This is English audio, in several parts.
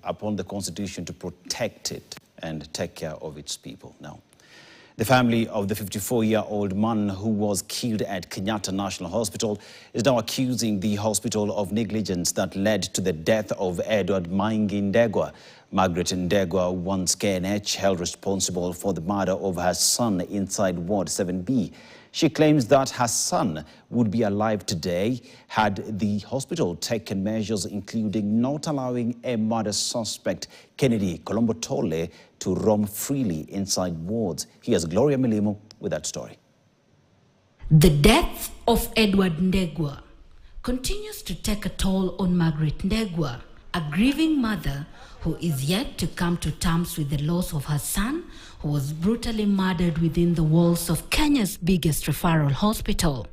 upon the Constitution to protect it and take care of its people. Now, the family of the 54-year-old man who was killed at Kenyatta National Hospital is now accusing the hospital of negligence that led to the death of Edward Ndegwa. Margaret Ndegwa, once KNH, held responsible for the murder of her son inside Ward 7B. She claims that her son would be alive today had the hospital taken measures including not allowing a murder suspect, Kennedy Tole, to roam freely inside wards. Here's Gloria Milimo with that story. The death of Edward Ndegwa continues to take a toll on Margaret Ndegwa, a grieving mother who is yet to come to terms with the loss of her son, who was brutally murdered within the walls of Kenya's biggest referral hospital.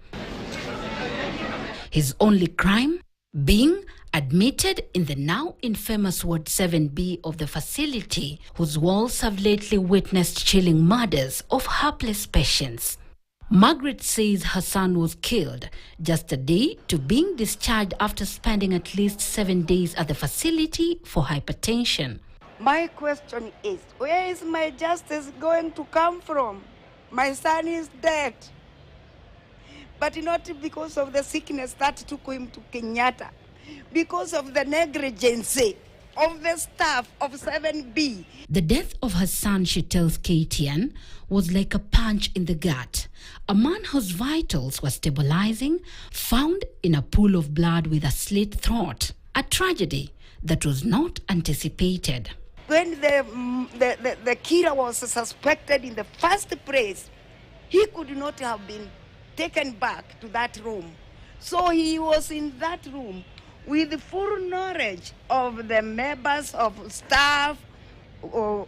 His only crime being admitted in the now infamous Ward 7B of the facility, whose walls have lately witnessed chilling murders of helpless patients. Margaret says her son was killed just a day to being discharged after spending at least 7 days at the facility for hypertension. My question is, where is my justice going to come from? My son is dead. But not because of the sickness that took him to Kenyatta, because of the negligence of the staff of 7B. The death of her son, she tells KTN, was like a punch in the gut. A man whose vitals were stabilizing, found in a pool of blood with a slit throat. A tragedy that was not anticipated. When the killer was suspected in the first place, he could not have been taken back to that room. So he was in that room with the full knowledge of the members of staff or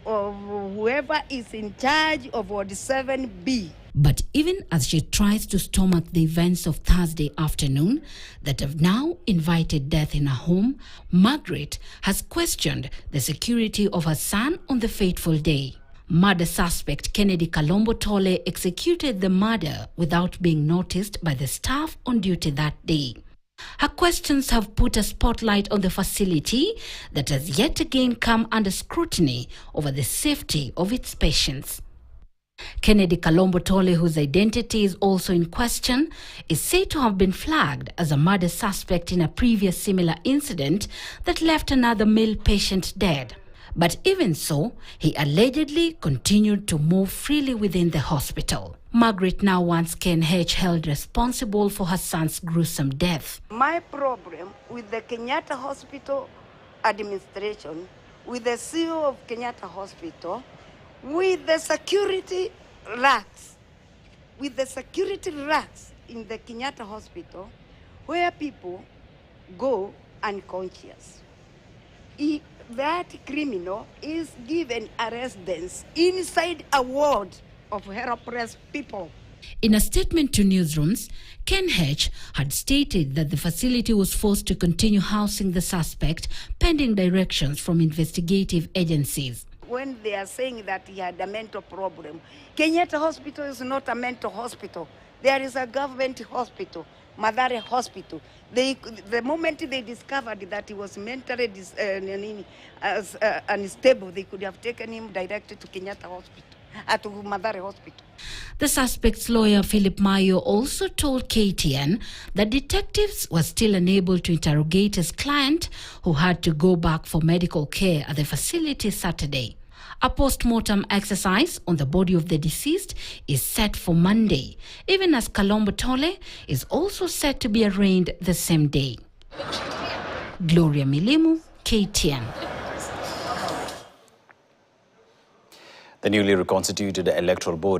whoever is in charge of Ward 7B. But even as she tries to stomach the events of Thursday afternoon that have now invited death in her home, Margaret has questioned the security of her son on the fateful day. Murder suspect Kennedy Tole executed the murder without being noticed by the staff on duty that day. Her questions have put a spotlight on the facility that has yet again come under scrutiny over the safety of its patients. Kennedy Tole, whose identity is also in question, is said to have been flagged as a murder suspect in a previous similar incident that left another male patient dead. But even so, he allegedly continued to move freely within the hospital. Margaret now wants KNH held responsible for her son's gruesome death. My problem with the Kenyatta Hospital administration, with the CEO of Kenyatta Hospital, with the security racks, in the Kenyatta Hospital, where people go unconscious. That criminal is given a residence inside a ward of helpless people. In a statement to newsrooms, KNH had stated that the facility was forced to continue housing the suspect pending directions from investigative agencies. When they are saying that he had a mental problem, Kenyatta Hospital is not a mental hospital. There is a government hospital, Mathare Hospital. The moment they discovered that he was mentally unstable, they could have taken him directly to Kenyatta Hospital, to Mathare Hospital. The suspect's lawyer, Philip Mayo, also told KTN that detectives were still unable to interrogate his client, who had to go back for medical care at the facility Saturday. A post-mortem exercise on the body of the deceased is set for Monday, even as Tole is also set to be arraigned the same day. Gloria Milimo, KTN. The newly reconstituted electoral board